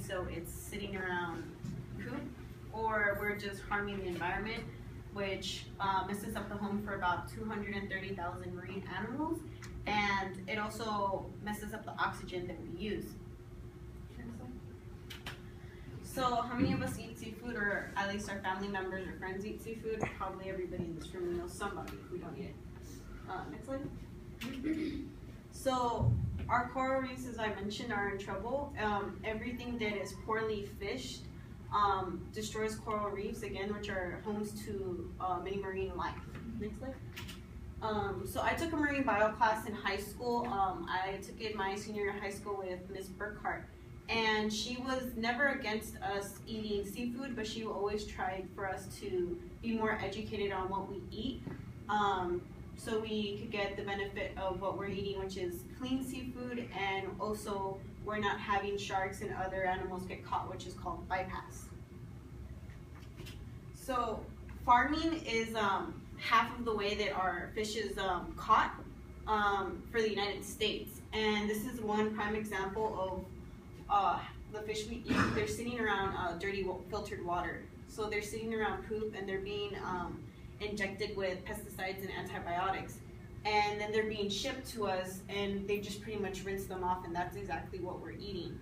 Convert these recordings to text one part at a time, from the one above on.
so it's sitting around poop, or we're just harming the environment, which messes up the home for about 230,000 marine animals, and it also messes up the oxygen that we use. So how many of us eat seafood, or at least our family members or friends eat seafood? Probably everybody in this room knows somebody who don't eat it. Next slide. So our coral reefs, as I mentioned, are in trouble. Everything that is poorly fished destroys coral reefs, again, which are homes to many marine life. Next slide. So I took a marine bio class in high school. I took it my senior year of high school with Miss Burkhart. And she was never against us eating seafood, but she always tried for us to be more educated on what we eat, so we could get the benefit of what we're eating, which is clean seafood, and also we're not having sharks and other animals get caught, which is called bypass. So farming is half of the way that our fish is caught for the United States, and this is one prime example of the fish we eat. They're sitting around dirty filtered water. So they're sitting around poop, and they're being injected with pesticides and antibiotics. And then they're being shipped to us, and they just pretty much rinse them off, and that's exactly what we're eating.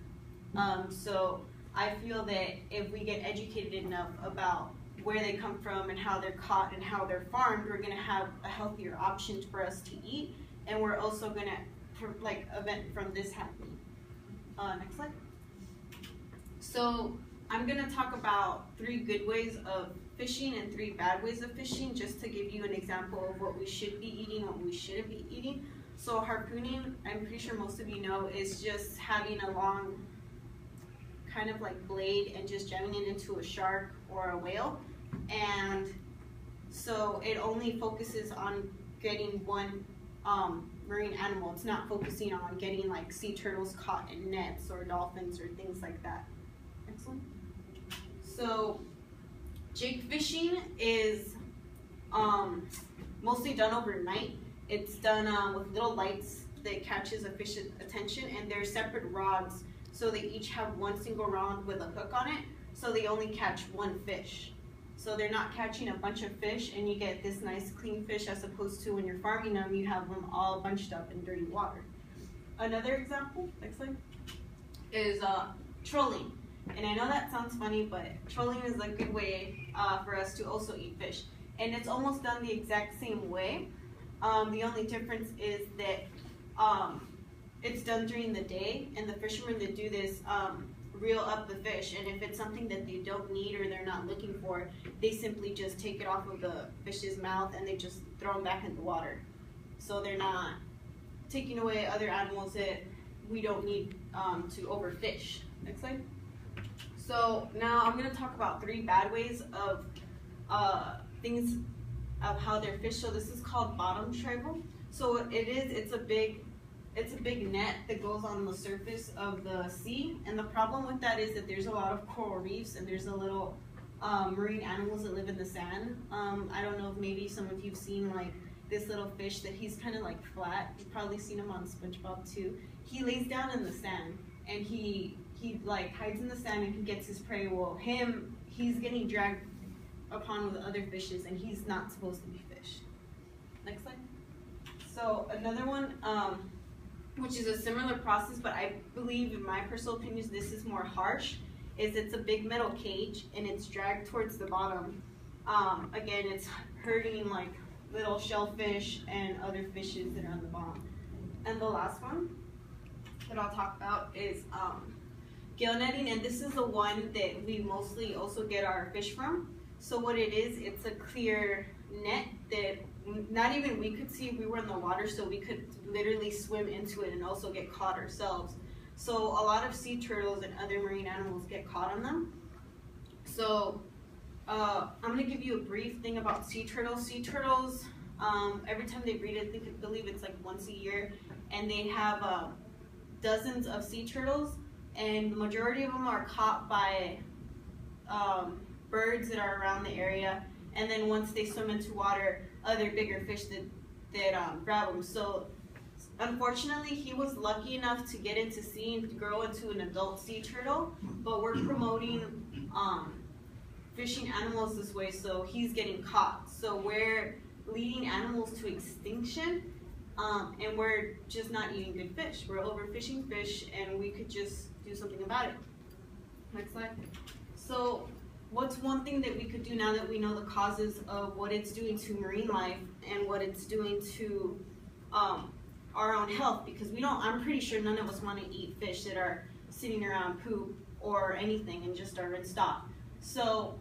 So I feel that if we get educated enough about where they come from and how they're caught and how they're farmed, we're gonna have a healthier option for us to eat, and we're also gonna prevent from this happening. Next slide. So I'm going to talk about 3 good ways of fishing and 3 bad ways of fishing, just to give you an example of what we should be eating, what we shouldn't be eating. So harpooning, I'm pretty sure most of you know, is just having a long kind of like blade and just jamming it into a shark or a whale. And so it only focuses on getting one marine animal. It's not focusing on getting like sea turtles caught in nets or dolphins or things like that. Excellent. So jig fishing is mostly done overnight. It's done with little lights that catches a fish's attention, and they're separate rods, so they each have one single rod with a hook on it, so they only catch one fish. So they're not catching a bunch of fish, and you get this nice clean fish, as opposed to when you're farming them, you have them all bunched up in dirty water. Another example, next slide, is trolling. And I know that sounds funny, but trolling is a good way for us to also eat fish. And it's almost done the exact same way. The only difference is that it's done during the day, and the fishermen that do this reel up the fish, and if it's something that they don't need or they're not looking for, they simply just take it off of the fish's mouth and they just throw them back in the water. So they're not taking away other animals that we don't need to overfish. Next slide. So now I'm going to talk about 3 bad ways of things of how they're fished. So this is called bottom tribal. So it's a big net that goes on the surface of the sea, and the problem with that is that there's a lot of coral reefs, and there's a little marine animals that live in the sand. I don't know if maybe some of you've seen like this little fish that he's kind of like flat. You've probably seen him on SpongeBob too. He lays down in the sand, and he like hides in the sand, and he gets his prey. Well, he's getting dragged upon with other fishes, and he's not supposed to be fished. Next slide. So another one, which is a similar process, but I believe, in my personal opinion, this is more harsh, is it's a big metal cage, and it's dragged towards the bottom. Again, it's hurting like little shellfish and other fishes that are on the bottom. And the last one that I'll talk about is gill netting, and this is the one that we mostly also get our fish from. So what it is, it's a clear net that not even we could see if we were in the water, so we could literally swim into it and also get caught ourselves. So a lot of sea turtles and other marine animals get caught on them. So I'm going to give you a brief thing about sea turtles. Sea turtles, every time they breed, I believe it's like once a year, and they have dozens of sea turtles, and the majority of them are caught by birds that are around the area, and then once they swim into water, other bigger fish that grab them. So unfortunately, he was lucky enough to get into grow into an adult sea turtle, but we're promoting fishing animals this way, so he's getting caught. So we're leading animals to extinction, and we're just not eating good fish. We're overfishing fish, and we could just do something about it. Next slide. So what's one thing that we could do now that we know the causes of what it's doing to marine life and what it's doing to our own health? Because I'm pretty sure none of us want to eat fish that are sitting around poop or anything and just are rinsed off. So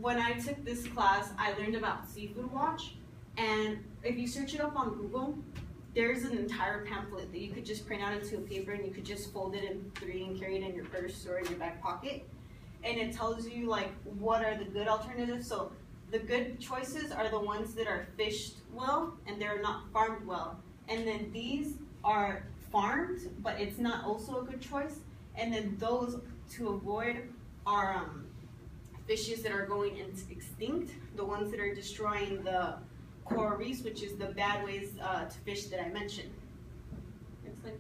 when I took this class, I learned about Seafood Watch, and if you search it up on Google, there's an entire pamphlet that you could just print out into a paper, and you could just fold it in 3 and carry it in your purse or in your back pocket. And it tells you like what are the good alternatives. So the good choices are the ones that are fished well and they're not farmed well. And then these are farmed, but it's not also a good choice. And then those to avoid are fishes that are going extinct, the ones that are destroying the coral reefs, which is the bad ways to fish that I mentioned. Next slide.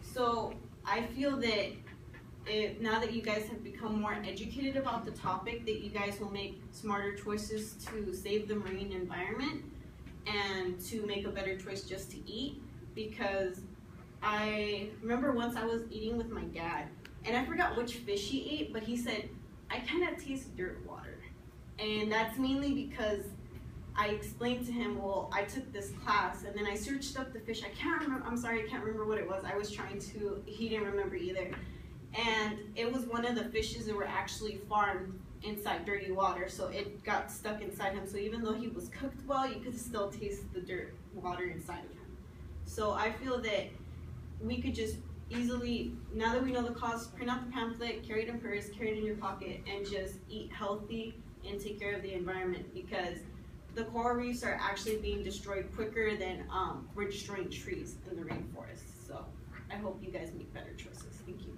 So I feel that now that you guys have become more educated about the topic, that you guys will make smarter choices to save the marine environment and to make a better choice just to eat. Because I remember once I was eating with my dad, and I forgot which fish he ate, but he said, I kind of taste dirt water. And that's mainly because I explained to him, well, I took this class and then I searched up the fish. I can't remember what it was. I was trying to, he didn't remember either. And it was one of the fishes that were actually farmed inside dirty water, so it got stuck inside him. So even though he was cooked well, you could still taste the dirt water inside of him. So I feel that we could just easily, now that we know the cause, print out the pamphlet, carry it in purse, carry it in your pocket, and just eat healthy and take care of the environment, because the coral reefs are actually being destroyed quicker than we're destroying trees in the rainforest. So I hope you guys make better choices. Thank you.